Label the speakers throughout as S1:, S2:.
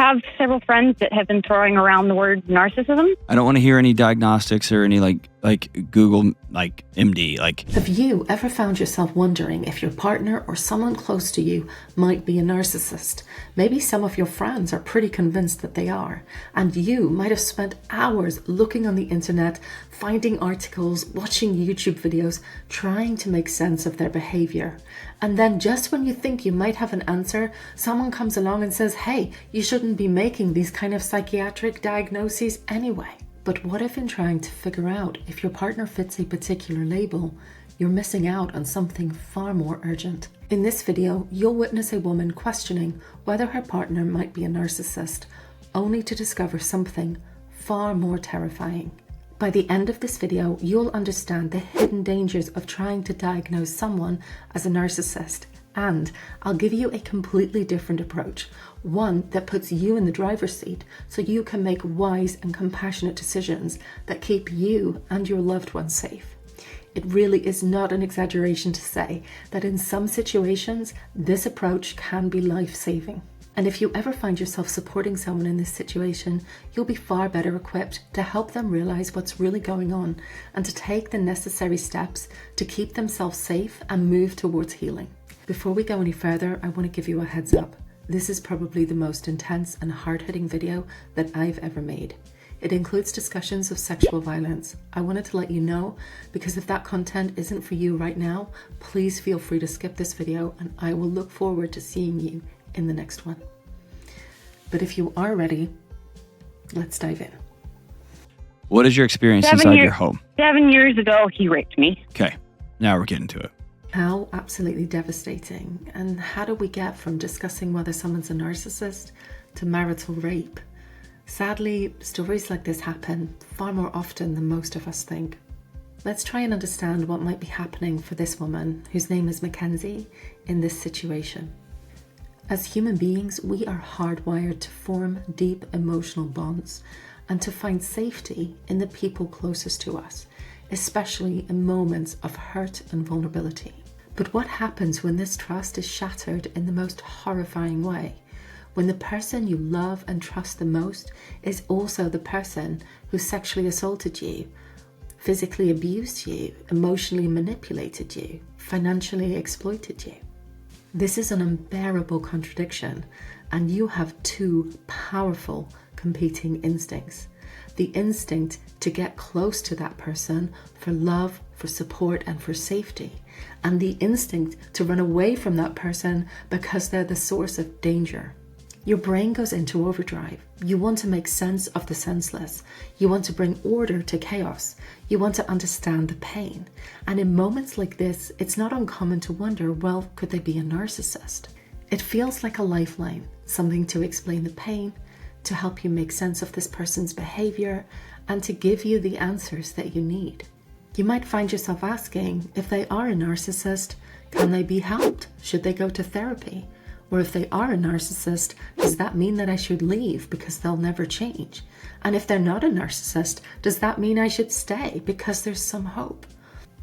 S1: have several friends that have been throwing around the word narcissism.
S2: I don't want to hear any diagnostics or any like Google, like MD, like.
S3: Have you ever found yourself wondering if your partner or someone close to you might be a narcissist? Maybe some of your friends are pretty convinced that they are, and you might have spent hours looking on the internet, finding articles, watching YouTube videos, trying to make sense of their behavior. And then just when you think you might have an answer, someone comes along and says, hey, you shouldn't be making these kind of psychiatric diagnoses anyway. But what if in trying to figure out if your partner fits a particular label, you're missing out on something far more urgent? In this video, you'll witness a woman questioning whether her partner might be a narcissist, only to discover something far more terrifying. By the end of this video, you'll understand the hidden dangers of trying to diagnose someone as a narcissist, and I'll give you a completely different approach, one that puts you in the driver's seat so you can make wise and compassionate decisions that keep you and your loved ones safe. It really is not an exaggeration to say that in some situations, this approach can be life-saving. And if you ever find yourself supporting someone in this situation, you'll be far better equipped to help them realize what's really going on and to take the necessary steps to keep themselves safe and move towards healing. Before we go any further, I want to give you a heads up. This is probably the most intense and hard-hitting video that I've ever made. It includes discussions of sexual violence. I wanted to let you know, because if that content isn't for you right now, please feel free to skip this video and I will look forward to seeing you in the next one. But if you are ready, let's dive in.
S2: What is your experience inside your home?
S1: 7 years ago, he raped me.
S2: Okay, now we're getting to it.
S3: How absolutely devastating. And how do we get from discussing whether someone's a narcissist to marital rape? Sadly, stories like this happen far more often than most of us think. Let's try and understand what might be happening for this woman, whose name is Mackenzie, in this situation. As human beings, we are hardwired to form deep emotional bonds and to find safety in the people closest to us, especially in moments of hurt and vulnerability. But what happens when this trust is shattered in the most horrifying way? When the person you love and trust the most is also the person who sexually assaulted you, physically abused you, emotionally manipulated you, financially exploited you. This is an unbearable contradiction, and you have two powerful competing instincts. The instinct to get close to that person for love, for support, and for safety, and the instinct to run away from that person because they're the source of danger. Your brain goes into overdrive. You want to make sense of the senseless. You want to bring order to chaos. You want to understand the pain. And in moments like this, it's not uncommon to wonder, well, could they be a narcissist? It feels like a lifeline, something to explain the pain, to help you make sense of this person's behavior, and to give you the answers that you need. You might find yourself asking, if they are a narcissist, can they be helped? Should they go to therapy? Or if they are a narcissist, does that mean that I should leave because they'll never change? And if they're not a narcissist, does that mean I should stay because there's some hope?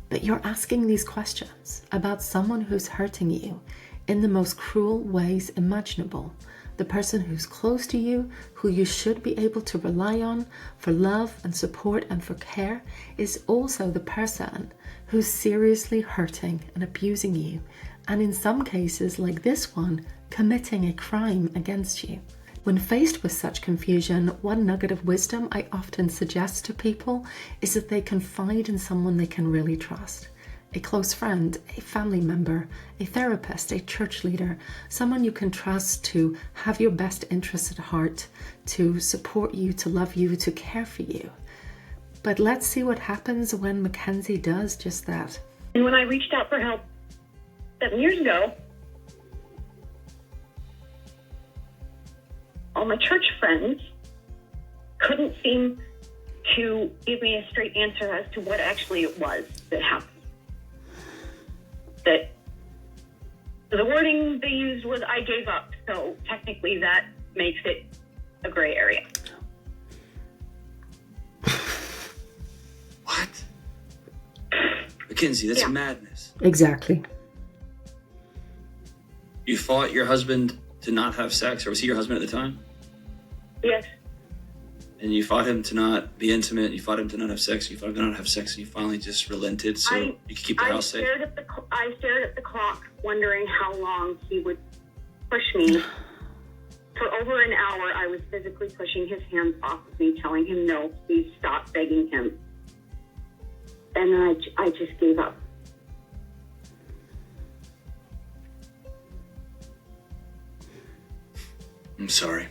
S3: But you're asking these questions about someone who's hurting you in the most cruel ways imaginable. The person who's close to you, who you should be able to rely on for love and support and for care, is also the person who's seriously hurting and abusing you, and in some cases, like this one, committing a crime against you. When faced with such confusion, one nugget of wisdom I often suggest to people is that they confide in someone they can really trust. A close friend, a family member, a therapist, a church leader, someone you can trust to have your best interests at heart, to support you, to love you, to care for you. But let's see what happens when Mackenzie does just that.
S1: And when I reached out for help 7 years ago, all my church friends couldn't seem to give me a straight answer as to what actually it was that happened. That the wording they used was, I gave up. So technically that makes it a gray area.
S4: What? Mackenzie, that's madness.
S3: Exactly.
S4: You fought your husband to not have sex, or was he your husband at the time?
S1: Yes.
S2: And you fought him to not be intimate, you fought him to not have sex, you fought him to not have sex, and you finally just relented so you could keep the house safe?
S1: I stared at the clock, wondering how long he would push me. For over an hour, I was physically pushing his hands off of me, telling him no, please stop, begging him. And then I just gave up.
S2: I'm sorry.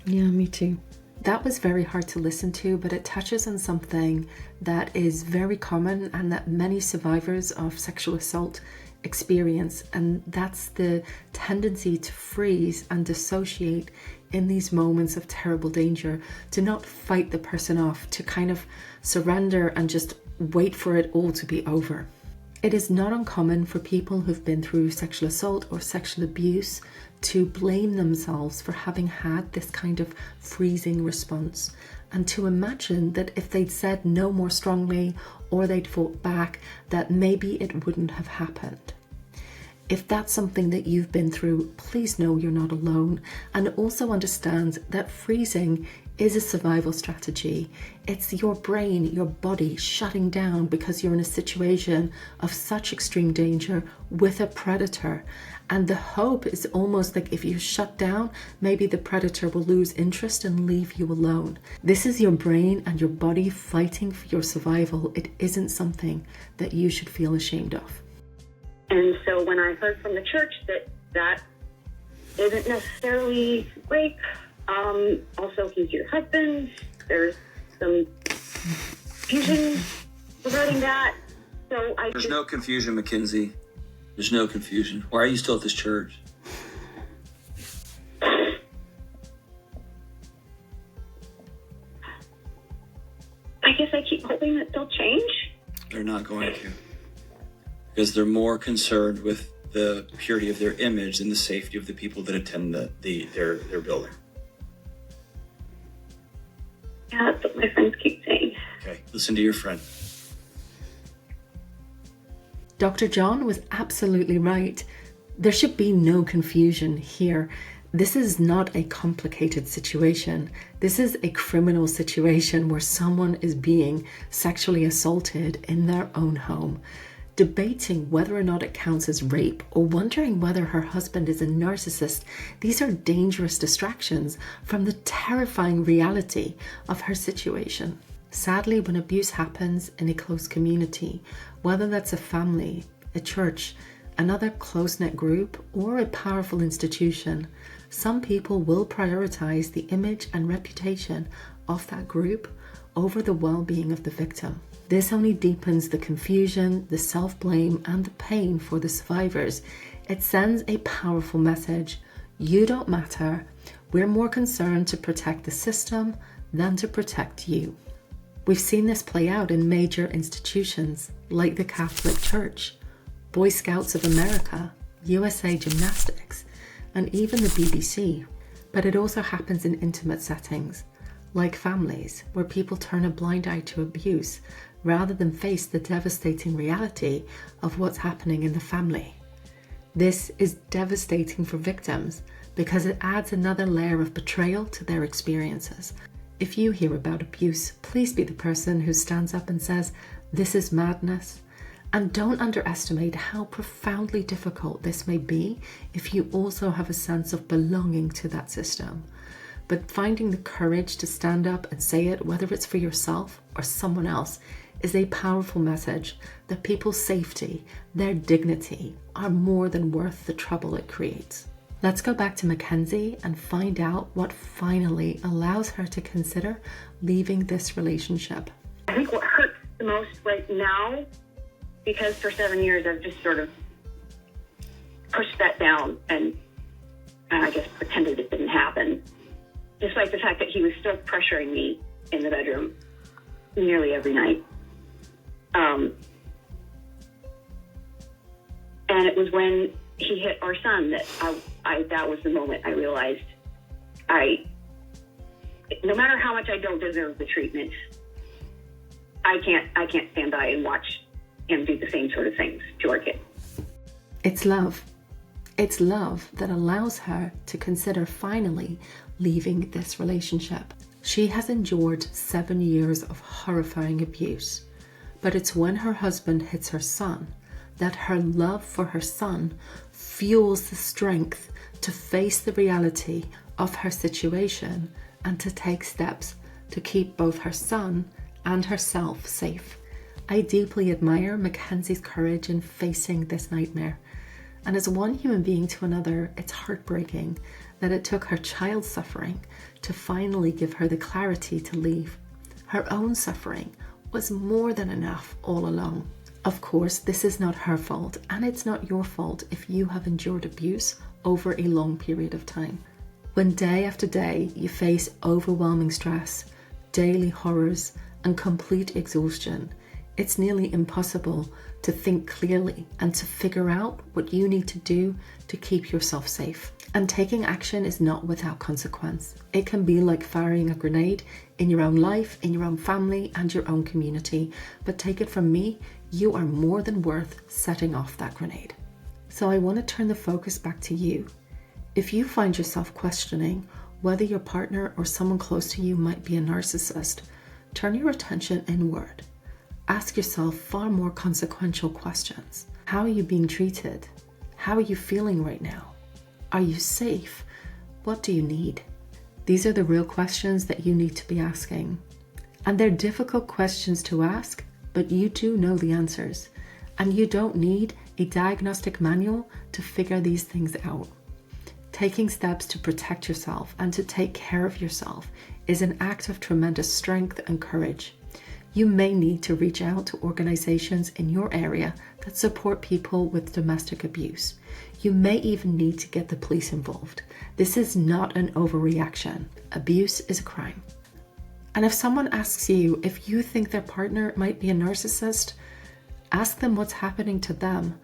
S3: Yeah, me too. That was very hard to listen to, but it touches on something that is very common and that many survivors of sexual assault experience, and that's the tendency to freeze and dissociate in these moments of terrible danger, to not fight the person off, to kind of surrender and just wait for it all to be over. It is not uncommon for people who've been through sexual assault or sexual abuse to blame themselves for having had this kind of freezing response, and to imagine that if they'd said no more strongly or they'd fought back, that maybe it wouldn't have happened. If that's something that you've been through, please know you're not alone, and also understand that freezing is a survival strategy. It's your brain, your body shutting down because you're in a situation of such extreme danger with a predator. And the hope is almost like if you shut down, maybe the predator will lose interest and leave you alone. This is your brain and your body fighting for your survival. It isn't something that you should feel ashamed of.
S1: And so when I heard from the church that isn't necessarily rape, also he's your husband, there's some confusion regarding that. So
S2: There's no confusion, Mackenzie. There's no confusion. Why are you still at this church?
S1: I guess I keep hoping that they'll change.
S2: They're not going to. Because they're more concerned with the purity of their image than the safety of the people that attend their building.
S1: Yeah, that's what my friends keep saying.
S2: Okay, listen to your friend.
S3: Dr. John was absolutely right. There should be no confusion here. This is not a complicated situation. This is a criminal situation where someone is being sexually assaulted in their own home. Debating whether or not it counts as rape or wondering whether her husband is a narcissist, these are dangerous distractions from the terrifying reality of her situation. Sadly, when abuse happens in a close community, whether that's a family, a church, another close-knit group, or a powerful institution, some people will prioritize the image and reputation of that group over the well-being of the victim. This only deepens the confusion, the self-blame, and the pain for the survivors. It sends a powerful message. You don't matter. We're more concerned to protect the system than to protect you. We've seen this play out in major institutions like the Catholic Church, Boy Scouts of America, USA Gymnastics, and even the BBC. But it also happens in intimate settings, like families, where people turn a blind eye to abuse rather than face the devastating reality of what's happening in the family. This is devastating for victims because it adds another layer of betrayal to their experiences. If you hear about abuse, please be the person who stands up and says, "This is madness." And don't underestimate how profoundly difficult this may be if you also have a sense of belonging to that system. But finding the courage to stand up and say it, whether it's for yourself or someone else, is a powerful message that people's safety, their dignity, are more than worth the trouble it creates. Let's go back to Mackenzie and find out what finally allows her to consider leaving this relationship.
S1: I think what hurts the most right now, because for 7 years I've just sort of pushed that down and I guess pretended it didn't happen, despite the fact that he was still pressuring me in the bedroom nearly every night. And it was when he hit our son that that was the moment I realized no matter how much I don't deserve the treatment, I can't stand by and watch him do the same sort of things to our kid.
S3: It's love. It's love that allows her to consider finally leaving this relationship. She has endured 7 years of horrifying abuse, but it's when her husband hits her son that her love for her son fuels the strength to face the reality of her situation and to take steps to keep both her son and herself safe. I deeply admire Mackenzie's courage in facing this nightmare. And as one human being to another, it's heartbreaking that it took her child's suffering to finally give her the clarity to leave. Her own suffering was more than enough all along. Of course, this is not her fault, and it's not your fault if you have endured abuse over a long period of time. When day after day you face overwhelming stress, daily horrors, and complete exhaustion, it's nearly impossible to think clearly and to figure out what you need to do to keep yourself safe. And taking action is not without consequence. It can be like firing a grenade in your own life, in your own family, and your own community. But take it from me, you are more than worth setting off that grenade. So I want to turn the focus back to you. If you find yourself questioning whether your partner or someone close to you might be a narcissist, turn your attention inward. Ask yourself far more consequential questions. How are you being treated? How are you feeling right now? Are you safe? What do you need? These are the real questions that you need to be asking. And they're difficult questions to ask, but you do know the answers. And you don't need a diagnostic manual to figure these things out. Taking steps to protect yourself and to take care of yourself is an act of tremendous strength and courage. You may need to reach out to organizations in your area that support people with domestic abuse. You may even need to get the police involved. This is not an overreaction. Abuse is a crime. And if someone asks you if you think their partner might be a narcissist, ask them what's happening to them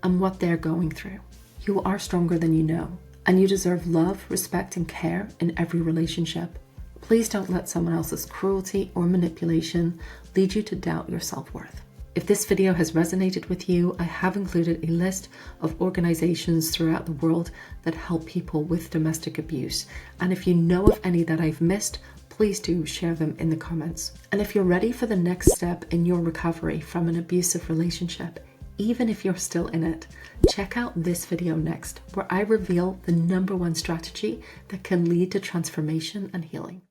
S3: and what they're going through. You are stronger than you know, and you deserve love, respect, and care in every relationship. Please don't let someone else's cruelty or manipulation lead you to doubt your self-worth. If this video has resonated with you, I have included a list of organizations throughout the world that help people with domestic abuse. And if you know of any that I've missed, please do share them in the comments. And if you're ready for the next step in your recovery from an abusive relationship, even if you're still in it, check out this video next, where I reveal the #1 strategy that can lead to transformation and healing.